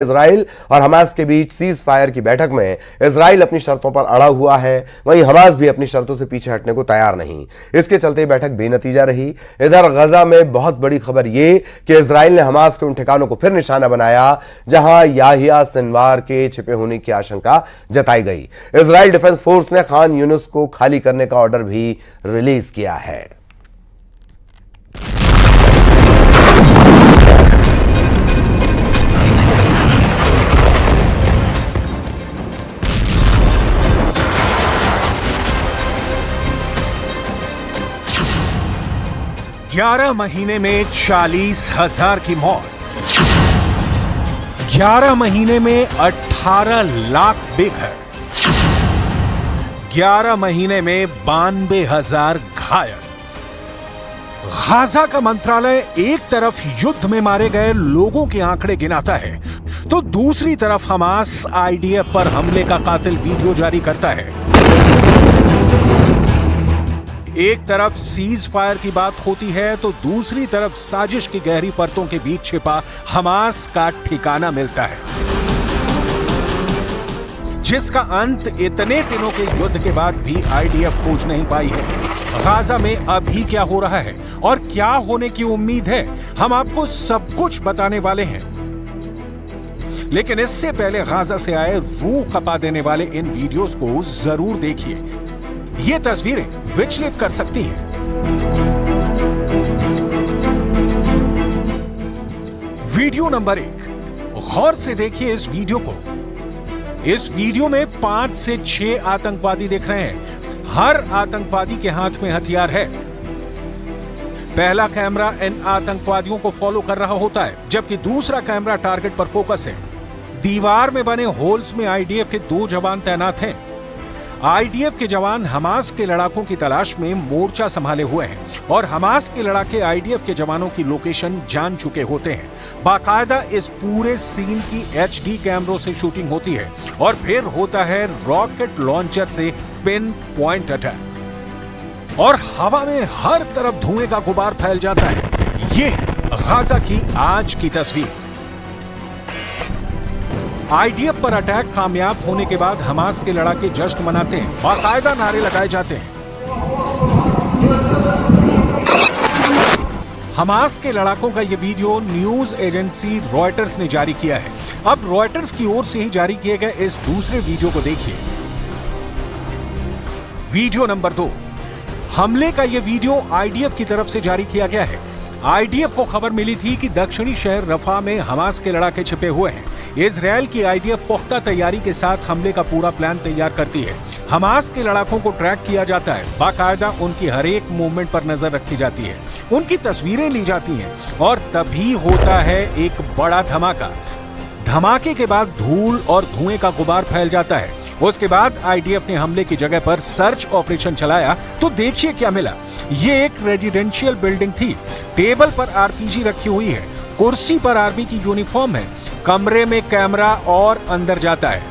Israel और Hamas के बीच cease fire की बैठक में इजराइल अपनी शर्तों पर अड़ा हुआ है, वहीं हमास भी अपनी शर्तों से पीछे हटने को तैयार नहीं। इसके चलते बैठक बेनतीजा रही। इधर गजा में बहुत बड़ी खबर यह कि इजराइल ने हमास के उन ठिकानों को फिर निशाना बनाया जहां याहिया सिनवार के छिपे होने की आशंका जताई गई। इजराइल डिफेंस फोर्स ने खान यूनिस को खाली करने का ऑर्डर भी रिलीज किया है। 11 महीने में 40,000 की मौत, 11 महीने में 18 लाख बेघर, 11 महीने में 92,000 घायल। गाजा का मंत्रालय एक तरफ युद्ध में मारे गए लोगों के आंकड़े गिनाता है तो दूसरी तरफ हमास आईडीएफ पर हमले का कातिल वीडियो जारी करता है। एक तरफ सीज फायर की बात होती है तो दूसरी तरफ साजिश की गहरी परतों के बीच छिपा हमास का ठिकाना मिलता है, जिसका अंत इतने दिनों के युद्ध के बाद भी आईडीएफ खोज नहीं पाई है। गाजा में अभी क्या हो रहा है और क्या होने की उम्मीद है, हम आपको सब कुछ बताने वाले हैं। लेकिन इससे पहले गाजा से आए रूह कपा देने वाले इन वीडियोस को जरूर देखिए। ये तस्वीरें विचलित कर सकती हैं। वीडियो नंबर 1, गौर से देखिए इस वीडियो को। इस वीडियो में 5 से 6 आतंकवादी दिख रहे हैं। हर आतंकवादी के हाथ में हथियार है। पहला कैमरा इन आतंकवादियों को फॉलो कर रहा होता है, जबकि दूसरा कैमरा टारगेट पर फोकस है। दीवार में बने होल्स में आईडीएफ के 2 जवान तैनात हैं। आईडीएफ के जवान हमास के लड़ाकों की तलाश में मोर्चा संभाले हुए हैं और हमास के लड़ाके आईडीएफ के जवानों की लोकेशन जान चुके होते हैं। बाकायदा इस पूरे सीन की एचडी कैमरों से शूटिंग होती है और फिर होता है रॉकेट लॉन्चर से पिन पॉइंट अटैक और हवा में हर तरफ धुएं का गुबार फैल जाता है। ये गाजा की आज की तस्वीर। आईडीएफ पर अटैक कामयाब होने के बाद हमास के लड़ाके जश्न मनाते हैं, बाकायदा नारे लगाए जाते हैं। हमास के लड़ाकों का यह वीडियो न्यूज एजेंसी रॉयटर्स ने जारी किया है। अब रॉयटर्स की ओर से ही जारी किए गए इस दूसरे वीडियो को देखिए। वीडियो नंबर 2, हमले का यह वीडियो आईडीएफ की तरफ से जारी किया गया है। आईडीएफ को खबर मिली थी कि दक्षिणी शहर रफा में हमास के लड़ाके छिपे हुए हैं। इजराइल की आईडीएफ पुख्ता तैयारी के साथ हमले का पूरा प्लान तैयार करती है। हमास के लड़ाकों को ट्रैक किया जाता है, बाकायदा उनकी हर एक मूवमेंट पर नजर रखी जाती है, उनकी तस्वीरें ली जाती हैं और तभी होता है एक बड़ा धमाका। धमाके के बाद धूल और धुएं का गुबार फैल जाता है। उसके बाद आईडीएफ ने हमले की जगह पर सर्च ऑपरेशन चलाया तो देखिए क्या मिला। ये एक रेजिडेंशियल बिल्डिंग थी। टेबल पर आरपीजी रखी हुई है, कुर्सी पर आर्मी की यूनिफॉर्म है, कमरे में कैमरा और अंदर जाता है।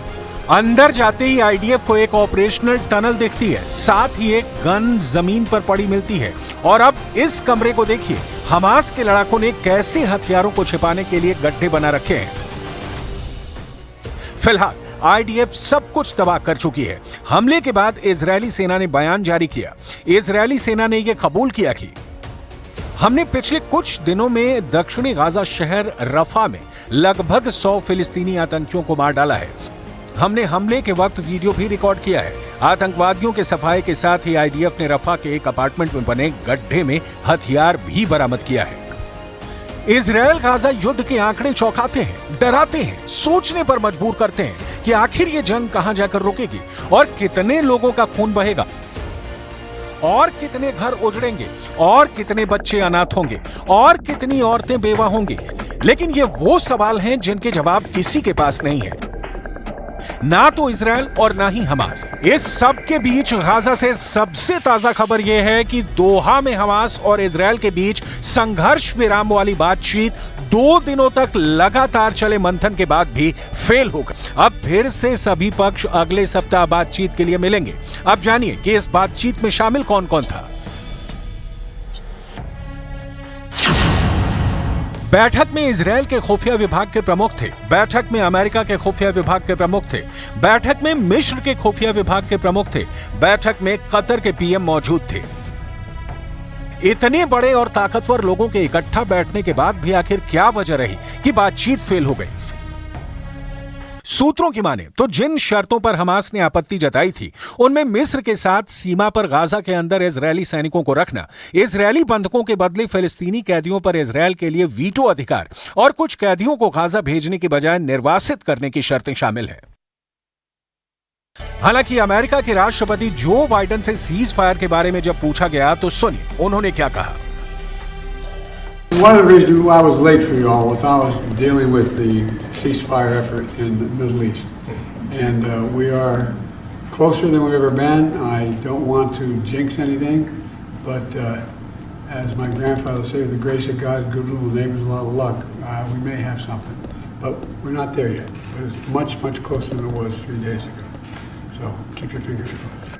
अंदर जाते ही आईडीएफ को एक ऑपरेशनल टनल दिखती है, साथ ही एक गन जमीन पर पड़ी मिलती है। और अब इस कमरे को देखिए, हमास के लड़ाकों ने कैसे हथियारों को छिपाने के लिए गड्ढे बना रखे हैं। फिलहाल आईडीएफ सब कुछ तबाह कर चुकी है। हमले के बाद इजरायली सेना ने बयान जारी किया। इजरायली सेना ने यह कबूल किया कि हमने पिछले कुछ दिनों में दक्षिणी गाजा शहर रफा में लगभग 100 फिलिस्तीनी आतंकियों को मार डाला है। हमने हमले के वक्त वीडियो भी रिकॉर्ड किया है। आतंकवादियों के सफाये के साथ ही आईडीएफ ने रफा के एक अपार्टमेंट में बने गड्ढे में हथियार भी बरामद किया है। इजराइल गाजा युद्ध के आंकड़े चौंकाते हैं, डराते हैं, सोचने पर मजबूर करते हैं कि आखिर ये जंग कहां जाकर रुकेगी और कितने लोगों का खून बहेगा और कितने घर उजड़ेंगे और कितने बच्चे अनाथ होंगे और कितनी औरतें बेवा होंगी। लेकिन ये वो सवाल हैं जिनके जवाब किसी के पास नहीं है, ना तो इजराइल और ना ही हमास। इस सब के बीच गाजा से सबसे ताजा खबर यह है कि दोहा में हमास और इजराइल के बीच संघर्ष विराम वाली बातचीत 2 दिनों तक लगातार चले मंथन के बाद भी फेल हो गई। अब फिर से सभी पक्ष अगले सप्ताह बातचीत के लिए मिलेंगे। अब जानिए कि इस बातचीत में शामिल कौन कौन था। बैठक में इजरायल के खुफिया विभाग के प्रमुख थे, बैठक में अमेरिका के खुफिया विभाग के प्रमुख थे, बैठक में मिस्र के खुफिया विभाग के प्रमुख थे, बैठक में कतर के पीएम मौजूद थे। इतने बड़े और ताकतवर लोगों के इकट्ठा बैठने के बाद भी आखिर क्या वजह रही कि बातचीत फेल हो गई? सूत्रों की माने तो जिन शर्तों पर हमास ने आपत्ति जताई थी उनमें मिस्र के साथ सीमा पर गाजा के अंदर इजरायली सैनिकों को रखना, इजरायली बंधकों के बदले फिलिस्तीनी कैदियों पर इजरायल के लिए वीटो अधिकार और कुछ कैदियों को गाजा भेजने की बजाय निर्वासित करने की शर्तें शामिल है। हालांकि अमेरिका के राष्ट्रपति जो बाइडेन से सीज फायर के बारे में जब पूछा गया तो सुनिए उन्होंने क्या कहा। One of the reasons why I was late for you all was I was dealing with the ceasefire effort in the Middle East. And we are closer than we've ever been. I don't want to jinx anything, but as my grandfather said, with the grace of God, good little neighbors, a lot of luck, we may have something. But we're not there yet. But it's much, much closer than it was 3 days ago. So keep your fingers crossed.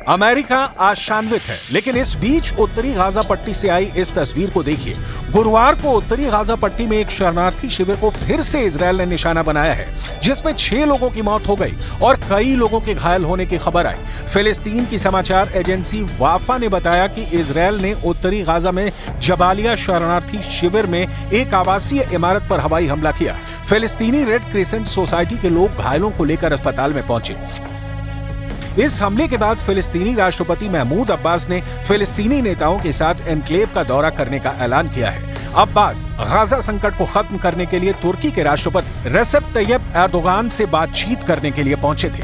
America आशान्वित है, लेकिन इस बीच उत्तरी Gaza पट्टी से आई इस तस्वीर को देखिए। गुरुवार को उत्तरी गाजा पट्टी में एक शरणार्थी शिविर को फिर से इजरायल ने निशाना बनाया है, जिसमें 6 लोगों की मौत हो गई और कई लोगों के घायल होने की खबर आई। फिलिस्तीन की समाचार एजेंसी वाफा ने बताया कि इजरायल ने उत्तरी गाजा में जबालिया शरणार्थी शिविर में एक आवासीय इमारत पर हवाई हमला किया। फिलिस्तीनी रेड क्रिसेंट सोसाइटी के लोग घायलों को लेकर अस्पताल में पहुंचे। इस हमले के बाद फिलिस्तीनी राष्ट्रपति महमूद अब्बास ने फिलिस्तीनी नेताओं के साथ एनक्लेव का दौरा करने का ऐलान किया है। अब्बास गाजा संकट को खत्म करने के लिए तुर्की के राष्ट्रपति रेसेप तैयब एर्दोगान से बातचीत करने के लिए पहुंचे थे।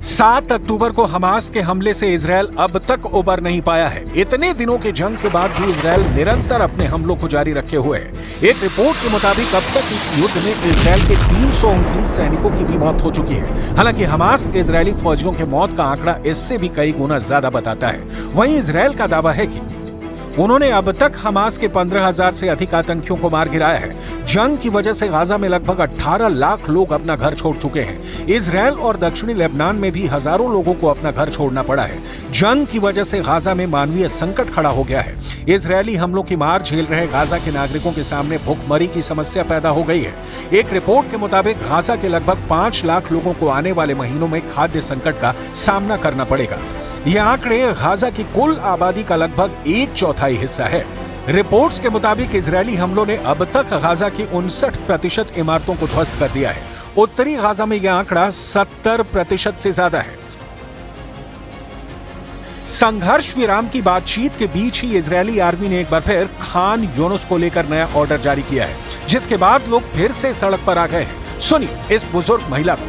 7 अक्टूबर को हमास के हमले से इजरायल अब तक उबर नहीं पाया है। इतने दिनों के जंग के बाद भी इजरायल निरंतर अपने हमलों को जारी रखे हुए है। एक रिपोर्ट के मुताबिक अब तक इस युद्ध में इजरायल के 329 सैनिकों की भी मौत हो चुकी है। हालांकि हमास इजरायली फौजियों के मौत का आंकड़ा इससे भी कई गुना ज्यादा बताता है। वहीं इजरायल का दावा है कि उन्होंने अब तक हमास के 15,000 से अधिक आतंकियों को मार गिराया है। जंग की वजह से गाजा में लगभग 18 लाख लोग अपना घर छोड़ चुके हैं। इजरायल और दक्षिणी लेबनान में भी हजारों लोगों को अपना घर छोड़ना पड़ा है। जंग की वजह से गाजा में मानवीय संकट खड़ा हो गया है। इजरायली हमलों की मार झेल रहे गाजा के नागरिकों के सामने भूखमरी की समस्या पैदा हो गई है। एक रिपोर्ट के मुताबिक गाजा के लगभग 5 लाख लोगों को आने वाले महीनों में खाद्य संकट का सामना करना पड़ेगा। ये आंकड़े गाजा की कुल आबादी का लगभग 1/4 हिस्सा है। रिपोर्ट्स के मुताबिक इजरायली हमलों ने अब तक गाजा की 59% इमारतों को ध्वस्त कर दिया है। उत्तरी गाजा में यह आंकड़ा 70% से ज्यादा है। संघर्ष विराम की बातचीत के बीच ही इजरायली आर्मी ने एक बार फिर खान यूनुस को लेकर नया ऑर्डर जारी किया है, जिसके बाद लोग फिर से सड़क पर आ गए हैं। सुनिए इस बुजुर्ग महिला को।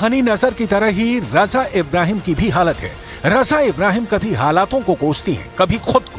हनी नजर की तरह ही रजा इब्राहिम की भी हालत है। रजा इब्राहिम कभी हालातों को कोसती हैं, कभी खुद को।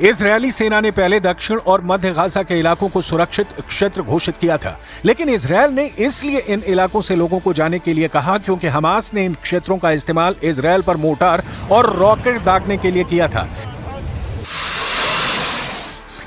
इजरायली सेना ने पहले दक्षिण और मध्य गाजा के इलाकों को सुरक्षित क्षेत्र घोषित किया था, लेकिन इजरायल ने इसलिए इन इलाकों से लोगों को जाने के लिए कहा क्योंकि हमास ने इन क्षेत्रों का इस्तेमाल इजरायल पर मोर्टार और रॉकेट दागने के लिए किया था।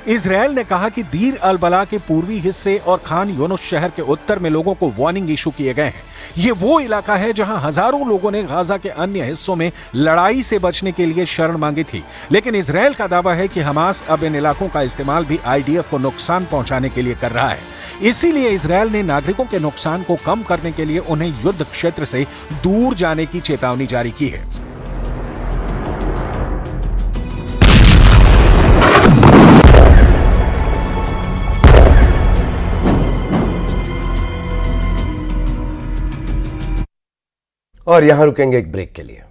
इजरायल ने कहा कि दीर अल बला के पूर्वी हिस्से और खान यूनुस शहर के उत्तर में लोगों को वार्निंग इशू किए गए हैं। ये वो इलाका है जहां हजारों लोगों ने गाजा के अन्य हिस्सों में लड़ाई से बचने के लिए शरण मांगी थी, लेकिन इजरायल का दावा है कि हमास अब इन इलाकों का इस्तेमाल भी आईडीएफ को नुकसान पहुंचाने के लिए कर रहा है। इसीलिए इजरायल ने नागरिकों के नुकसान को कम करने के लिए उन्हें युद्ध क्षेत्र से दूर जाने की चेतावनी जारी की है। और यहां रुकेंगे एक ब्रेक के लिए।